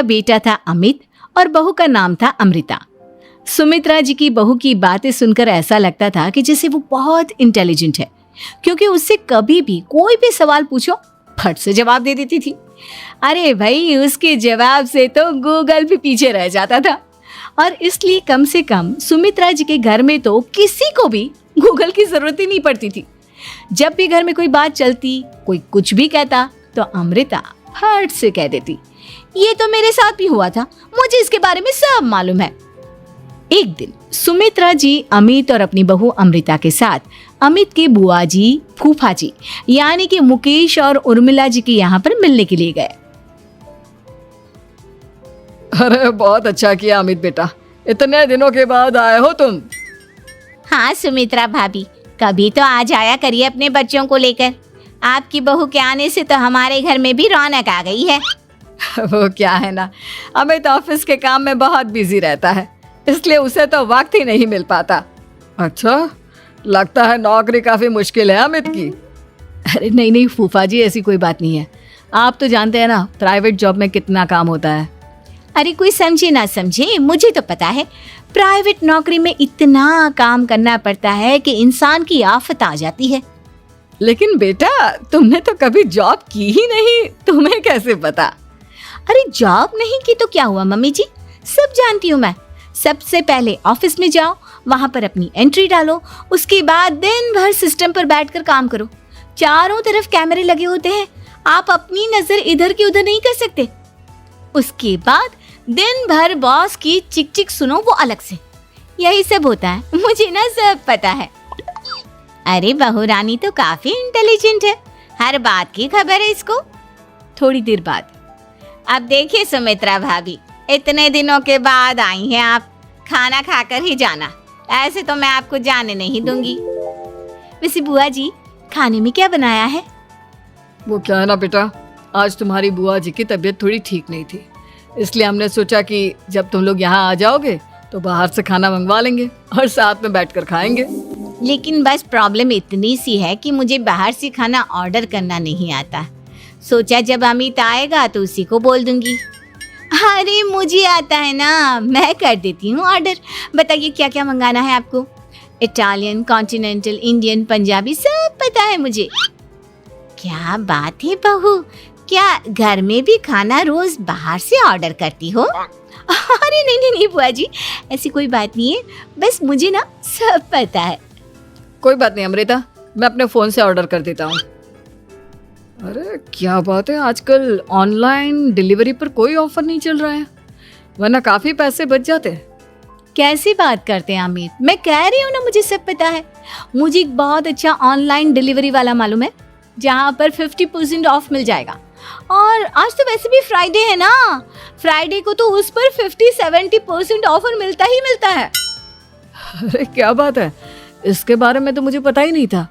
बेटा था अमित और बहू का नाम था अमृता। सुमित्रा जी की बहू की बातें सुनकर ऐसा लगता था कि जैसे वो बहुत इंटेलिजेंट है, क्योंकि उससे कभी भी कोई भी सवाल पूछो फट से जवाब दे देती थी। अरे भाई, उसके जवाब से तो गूगल भी पीछे रह जाता था। और इसलिए कम से कम सुमित्रा जी के घर में तो किसी को भी गूगल की जरूरत ही नहीं पड़ती थी। जब भी घर में कोई बात चलती, कोई कुछ भी कहता, तो अमृता फट से कह देती, ये तो मेरे साथ भी हुआ था, मुझे इसके बारे में सब मालूम है। एक दिन सुमित्रा जी अमित और अपनी बहू अमृता के साथ अमित के बुआ जी, फूफा जी यानी कि मुकेश और उर्मिला जी के यहाँ पर मिलने के लिए गए। अरे बहुत अच्छा किया अमित बेटा, इतने दिनों के बाद आए हो तुम। हाँ सुमित्रा भाभी, कभी तो आ जाया करिए अपने बच्चों को लेकर। आपकी बहू के आने से तो हमारे घर में भी रौनक आ गई है। वो क्या है ना, अमित ऑफिस के काम में बहुत बिजी रहता है, इसलिए उसे तो वक्त ही नहीं मिल पाता। अच्छा, लगता है नौकरी काफी मुश्किल है अमित की। अरे नहीं नहीं फूफा जी, ऐसी कोई बात नहीं है। आप तो जानते हैं ना प्राइवेट जॉब में कितना काम होता है। अरे कोई समझे ना समझे, मुझे तो पता है प्राइवेट नौकरी में इतना काम करना पड़ता है कि इंसान की आफत आ जाती है। लेकिन बेटा, तुमने तो कभी जॉब की ही नहीं, तुम्हें कैसे पता? अरे जॉब नहीं की तो क्या हुआ मम्मी जी, सब जानती हूँ मैं। सबसे पहले ऑफिस में जाओ, वहां पर अपनी एंट्री डालो, उसके बाद दिन भर सिस्टम पर बैठकर काम करो। चारों तरफ कैमरे लगे होते हैं, आप अपनी नजर इधर की उधर नहीं कर सकते। उसके बाद दिन भर बॉस की चिक चिक सुनो, वो अलग से। यही सब होता है, मुझे ना सब पता है। अरे बहू रानी तो काफी इंटेलिजेंट है, हर बात की खबर है इसको। थोड़ी देर बाद, अब देखिए सुमित्रा भाभी, इतने दिनों के बाद आई हैं आप, खाना खाकर ही जाना, ऐसे तो मैं आपको जाने नहीं दूंगी। वैसे बुआ जी, खाने में क्या बनाया है? वो क्या है ना बेटा, आज तुम्हारी बुआ जी की तबीयत थोड़ी ठीक नहीं थी, इसलिए हमने सोचा कि जब तुम लोग यहाँ आ जाओगे तो बाहर से खाना मंगवा लेंगे और साथ में बैठकर खाएंगे। लेकिन बस प्रॉब्लम इतनी सी है कि मुझे बाहर से खाना ऑर्डर करना नहीं आता। सोचा जब अमित आएगा तो उसी को बोल दूंगी। अरे मुझे आता है ना, मैं कर देती हूँ ऑर्डर। बताइए क्या क्या मंगाना है आपको? इटालियन, कॉन्टिनेंटल, इंडियन, पंजाबी, सब पता है मुझे। क्या बात है बहू, क्या घर में भी खाना रोज बाहर से ऑर्डर करती हो? अरे नहीं नहीं बुआ जी, ऐसी कोई बात नहीं है, बस मुझे ना सब पता है। कोई बात नहीं अमृता, मैं अपने फोन से ऑर्डर कर देता हूँ। अरे क्या बात है, आजकल ऑनलाइन डिलीवरी पर कोई ऑफर नहीं चल रहा है, वरना काफी पैसे बच जाते हैं। कैसी बात करते हैं अमित, मैं कह रही हूँ ना मुझे सब पता है। मुझे एक बहुत अच्छा ऑनलाइन डिलीवरी वाला मालूम है, जहाँ पर 50% ऑफ मिल जाएगा। और आज तो वैसे भी फ्राइडे है ना, फ्राइडे को तो उस पर 50-70% ऑफर मिलता ही मिलता है। अरे क्या बात है, इसके बारे में तो मुझे पता ही नहीं था।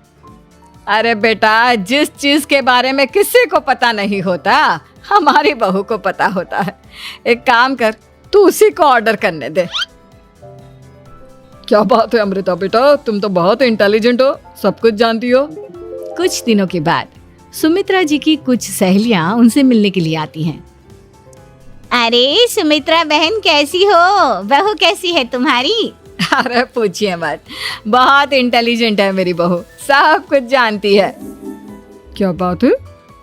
अरे बेटा, जिस चीज के बारे में किसी को पता नहीं होता, हमारी बहू को पता होता है। एक काम कर, तू उसी को ऑर्डर करने दे। क्या बात है अमृता बेटा, तुम तो बहुत इंटेलिजेंट हो, सब कुछ जानती हो। कुछ दिनों के बाद सुमित्रा जी की कुछ सहेलियां उनसे मिलने के लिए आती हैं। अरे सुमित्रा बहन कैसी हो, बहू कैसी है तुम्हारी? अरे पूछिए मत, बहुत इंटेलिजेंट है मेरी बहू, सब कुछ जानती है। क्या बात है,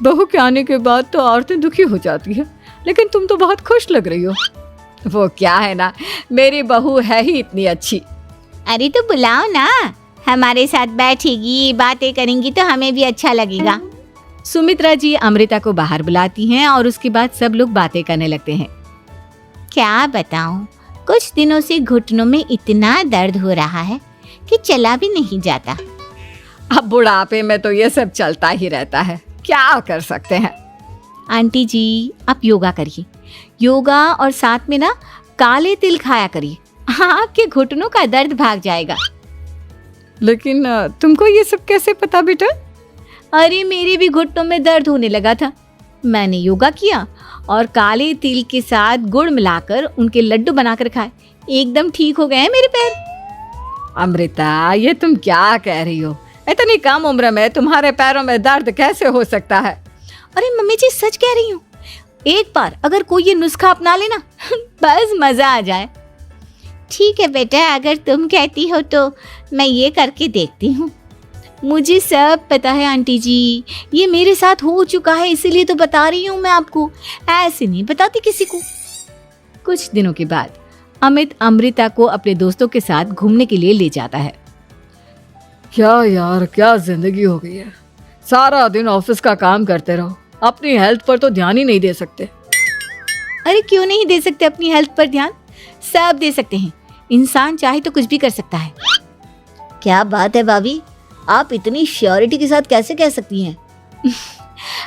बहू के आने के बाद तो औरतें दुखी हो जाती है, लेकिन तुम तो बहुत खुश लग रही हो। वो क्या है ना, मेरी बहू है ही इतनी अच्छी। अरे तो बुलाओ ना, हमारे साथ बैठेगी, बातें करेंगी तो हमें भी अच्छा लगेगा। सुमित्रा जी अमृता को बाहर बुलाती हैं और उसके बाद सब लोग बातें करने लगते हैं। क्या बताऊं, कुछ दिनों से घुटनों में इतना दर्द हो रहा है कि चला भी नहीं जाता। अब बुढ़ापे में तो ये सब चलता ही रहता है, क्या कर सकते हैं। आंटी जी, आप योगा करिए, योगा और साथ में ना काले तिल खाया करिए, आपके घुटनों का दर्द भाग जाएगा। लेकिन तुमको ये सब कैसे पता बेटा? अरे मेरे भी घुटनों में दर्द होने लगा था, मैंने योगा किया और काले तिल के साथ गुड़ मिलाकर उनके लड्डू बनाकर खाए, एकदम ठीक हो गए हैं मेरे पैर। अमृता, ये तुम क्या कह रही हो? इतनी कम उम्र में तुम्हारे पैरों में दर्द कैसे हो सकता है? अरे मम्मी जी, सच कह रही हूँ, एक बार अगर कोई ये नुस्खा अपना लेना बस मजा आ जाए। ठीक है बेटा, अगर तुम कहती हो तो मैं ये करके देखती हूँ। मुझे सब पता है आंटी जी, ये मेरे साथ हो चुका है, इसीलिए तो बता रही हूँ मैं आपको, ऐसे नहीं बताती किसी को। कुछ दिनों के बाद अमित अमृता को अपने दोस्तों के साथ घूमने के लिए ले जाता है। क्या यार, क्या जिंदगी हो गई है। सारा दिन ऑफिस का काम करते रहो, अपनी हेल्थ पर तो ध्यान ही नहीं दे सकते। अरे क्यों नहीं दे सकते अपनी हेल्थ पर ध्यान, सब दे सकते हैं। इंसान चाहे तो कुछ भी कर सकता है। क्या बात है भाभी, आप इतनी श्योरिटी के साथ कैसे कह सकती हैं?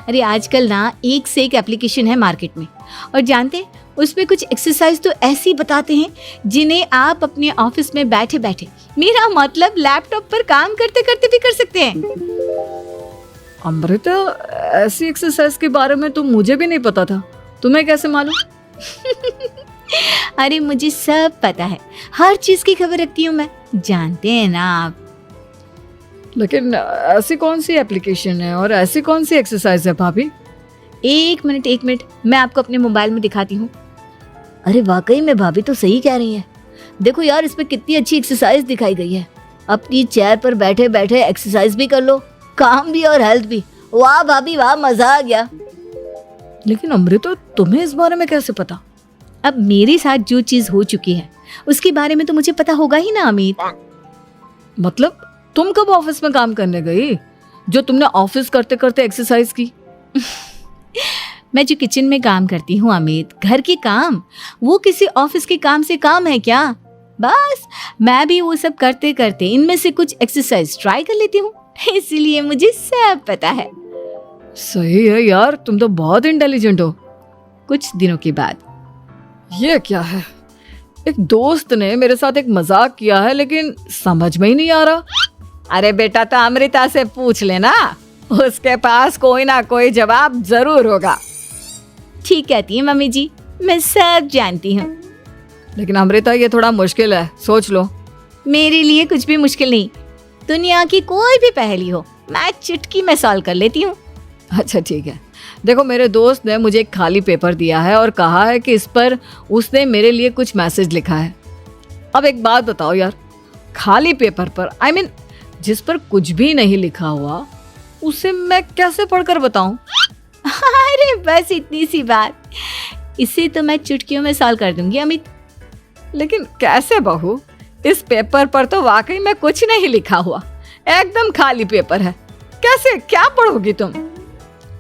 अरे आजकल ना एक से एक एप्लीकेशन है मार्केट में, और जानते हैं उसमें कुछ एक्सरसाइज तो ऐसी बताते हैं जिन्हें आप अपने ऑफिस में बैठे बैठे, मेरा मतलब लैपटॉप पर काम करते करते भी कर सकते हैं। अमृता, ऐसी एक्सरसाइज के बारे में तो मुझे भी नहीं पता था, तुम्हें कैसे मालूम? अरे मुझे सब पता है, हर चीज की खबर रखती हूँ मैं, जानते हैं ना आप। लेकिन ऐसी कौन सी एप्लीकेशन है और ऐसी कौन सी एक्सरसाइज है भाभी? एक मिनट, मैं आपको अपने मोबाइल में दिखाती हूँ। अरे वाकई में भाभी तो सही कह रही हैं। देखो यार, इसमें कितनी अच्छी एक्सरसाइज दिखाई गई है। अपनी चेयर पर बैठे बैठे एक्सरसाइज भी कर लो, काम भी और हेल्थ भी। वाह भाभी वाह, मजा आ गया। लेकिन अमृता, तुम्हें इस बारे में कैसे पता? अब मेरे साथ जो चीज हो चुकी है उसके बारे में तो मुझे पता होगा ही ना अमित। मतलब तुम कब ऑफिस में काम करने गई जो तुमने ऑफिस करते करते एक्सरसाइज की? मैं जो किचन में काम करती हूँ अमित, घर के काम, वो किसी ऑफिस के काम से काम है क्या? बस मैं भी वो सब करते करते इनमें से कुछ एक्सरसाइज ट्राई कर लेती हूँ, इसीलिए मुझे सब पता है। सही है यार, तुम तो बहुत इंटेलिजेंट हो। कुछ दिनों के बाद ये क्या है? एक दोस्त ने मेरे साथ एक मजाक किया है, लेकिन समझ में ही नहीं आ रहा। अरे बेटा, तो अमृता से पूछ लेना, उसके पास कोई ना कोई जवाब जरूर होगा। ठीक कहती है मम्मी जी, मैं सब जानती हूँ। लेकिन अमृता, ये थोड़ा मुश्किल है, सोच लो। मेरे लिए कुछ भी मुश्किल नहीं, दुनिया की कोई भी पहेली हो मैं चुटकी में सॉल्व कर लेती हूँ। अच्छा ठीक है, देखो मेरे दोस्त ने मुझे एक खाली पेपर दिया है और कहा है कि इस पर उसने मेरे लिए कुछ मैसेज लिखा है। अब एक बात बताओ यार, खाली पेपर पर, I mean, जिस पर कुछ भी नहीं लिखा हुआ, उसे मैं कैसे पढ़कर बताऊं? अरे बस इतनी सी बात, इसे तो मैं चुटकियों में सॉल्व कर दूंगी अमित। लेकिन कैसे बहू? इस पेपर पर तो वाकई में कुछ नहीं लिखा हुआ, एकदम खाली पेपर है, कैसे क्या पढ़ोगी तुम?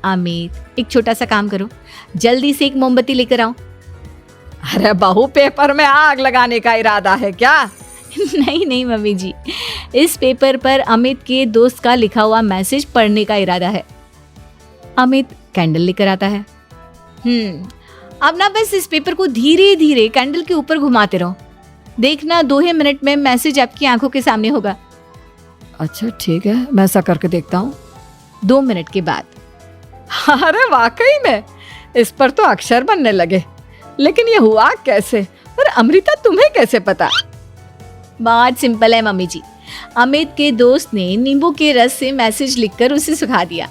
अमित, एक छोटा सा काम करो, जल्दी से एक मोमबत्ती लेकर आओ। अरे बहू, पेपर में आग लगाने का इरादा है क्या? नहीं मम्मी जी, इस पेपर पर अमित के दोस्त का लिखा हुआ मैसेज पढ़ने का इरादा है। अमित कैंडल लेकर आता है। अब ना बस इस पेपर को धीरे धीरे कैंडल के ऊपर घुमाते रहो, देखना 2 ही मिनट में मैसेज आपकी आंखों के सामने होगा। अच्छा ठीक है, मैं ऐसा करके देखता हूँ। 2 मिनट के बाद, अरे वाकई में इस पर तो अक्षर बनने लगे, लेकिन ये हुआ कैसे? और अमृता, तुम्हें कैसे पता? बहुत सिंपल है मम्मी जी, अमित के दोस्त ने नींबू के रस से मैसेज लिखकर उसे सुखा दिया।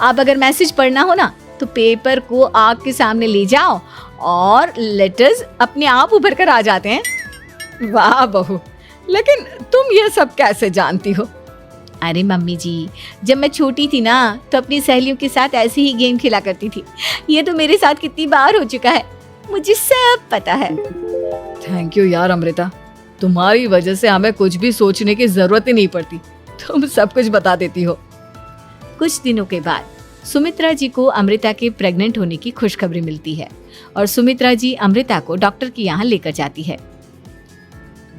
आप अगर मैसेज पढ़ना हो ना तो पेपर को आग के सामने ले जाओ और लेटर्स अपने आप उभर कर आ जाते हैं। वाह बहू, लेकिन तुम ये सब कैसे जानती हो? अरे मम्मी जी, जब मैं छोटी थी ना तो अपनी सहेलियों के साथ ऐसे ही गेम खेला करती थी। ये तो मेरे साथ कितनी बार हो चुका है, मुझे सब पता है। थैंक यू यार अमृता, तुम्हारी वजह से हमें कुछ भी सोचने की जरूरत ही नहीं पड़ती, तुम सब कुछ बता देती हो। कुछ दिनों के बाद सुमित्रा जी को अमृता के प्रेग्नेंट होने की खुशखबरी मिलती है और सुमित्रा जी अमृता को डॉक्टर के यहाँ लेकर जाती है।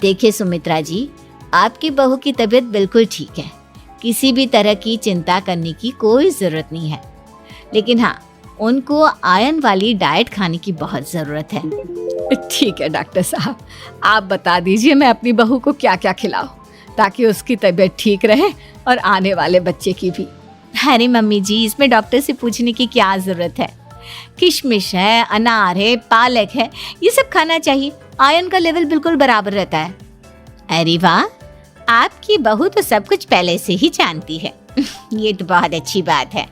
देखिए सुमित्रा जी, आपकी बहू की तबीयत बिल्कुल ठीक है, किसी भी तरह की चिंता करने की कोई ज़रूरत नहीं है। लेकिन हाँ, उनको आयरन वाली डाइट खाने की बहुत ज़रूरत है। ठीक है डॉक्टर साहब, आप बता दीजिए मैं अपनी बहू को क्या क्या खिलाऊं ताकि उसकी तबीयत ठीक रहे और आने वाले बच्चे की भी। अरे मम्मी जी, इसमें डॉक्टर से पूछने की क्या ज़रूरत है। किशमिश है, अनार है, पालक है, ये सब खाना चाहिए, आयरन का लेवल बिल्कुल बराबर रहता है। अरे वाह, आपकी बहू तो सब कुछ पहले से ही जानती है। ये तो बहुत अच्छी बात है।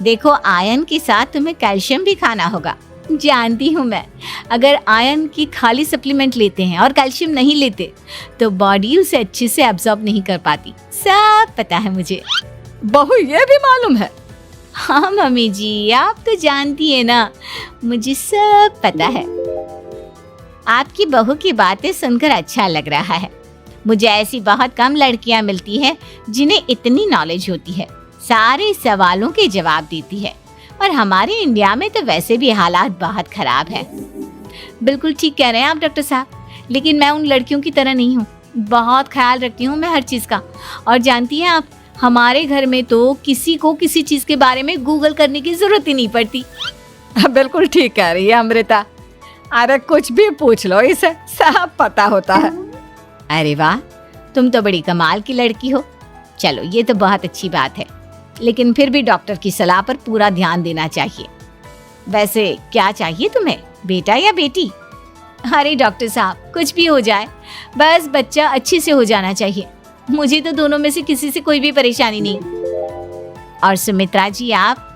देखो, आयरन के साथ तुम्हें कैल्शियम भी खाना होगा। जानती हूँ मैं, अगर आयरन की खाली सप्लीमेंट लेते हैं और कैल्शियम नहीं लेते तो बॉडी उसे अच्छे से एब्जॉर्ब नहीं कर पाती। सब पता है मुझे। बहू ये भी मालूम है? हाँ मम्मी जी, आप तो जानती है ना, मुझे सब पता है। आपकी बहू की बातें सुनकर अच्छा लग रहा है। मुझे ऐसी बहुत कम लड़कियां मिलती हैं जिन्हें इतनी नॉलेज होती है, सारे सवालों के जवाब देती है। और हमारे इंडिया में तो वैसे भी हालात बहुत खराब है। बिल्कुल ठीक कह रहे हैं आप डॉक्टर साहब, लेकिन मैं उन लड़कियों की तरह नहीं हूँ। बहुत ख्याल रखती हूँ मैं हर चीज़ का। और जानती हैं आप, हमारे घर में तो किसी को किसी चीज़ के बारे में गूगल करने की जरूरत ही नहीं पड़ती। बिल्कुल ठीक कह रही है अमृता। अरे कुछ भी पूछ लो, इसे सब पता होता है। अरे वाह, तुम तो बड़ी कमाल की लड़की हो। चलो, ये तो बहुत अच्छी बात है, लेकिन फिर भी डॉक्टर की सलाह पर पूरा ध्यान देना चाहिए। वैसे क्या चाहिए तुम्हें, बेटा या बेटी? अरे डॉक्टर साहब, कुछ भी हो जाए, बस बच्चा अच्छे से हो जाना चाहिए। मुझे तो दोनों में से किसी से कोई भी परेशानी नहीं। और सुमित्रा जी, आप?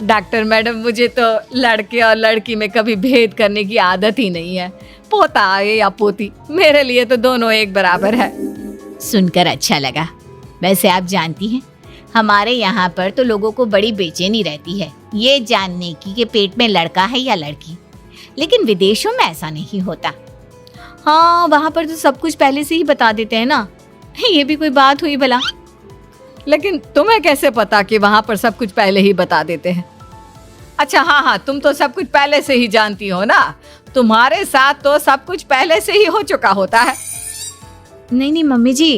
डॉक्टर मैडम, मुझे तो लड़के और लड़की में कभी भेद करने की आदत ही नहीं है। पोता आए या पोती, मेरे लिए तो दोनों एक बराबर है। सुनकर अच्छा लगा। वैसे आप जानती हैं, हमारे यहाँ पर तो लोगों को बड़ी बेचैनी रहती है ये जानने की कि पेट में लड़का है या लड़की, लेकिन विदेशों में ऐसा नहीं होता। हाँ, वहाँ पर तो सब कुछ पहले से ही बता देते हैं ना। ये भी कोई बात हुई भला? लेकिन तुम्हें कैसे पता कि वहां पर सब कुछ पहले ही बता देते हैं? अच्छा हाँ, तुम तो सब कुछ पहले से ही जानती हो ना। तुम्हारे साथ तो सब कुछ पहले से ही हो चुका होता है। नहीं मम्मी जी,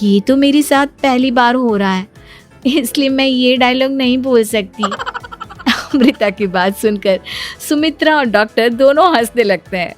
ये तो मेरे साथ पहली बार हो रहा है, इसलिए मैं ये डायलॉग नहीं बोल सकती। अमृता की बात सुनकर सुमित्रा और डॉक्टर दोनों हंसने लगते हैं।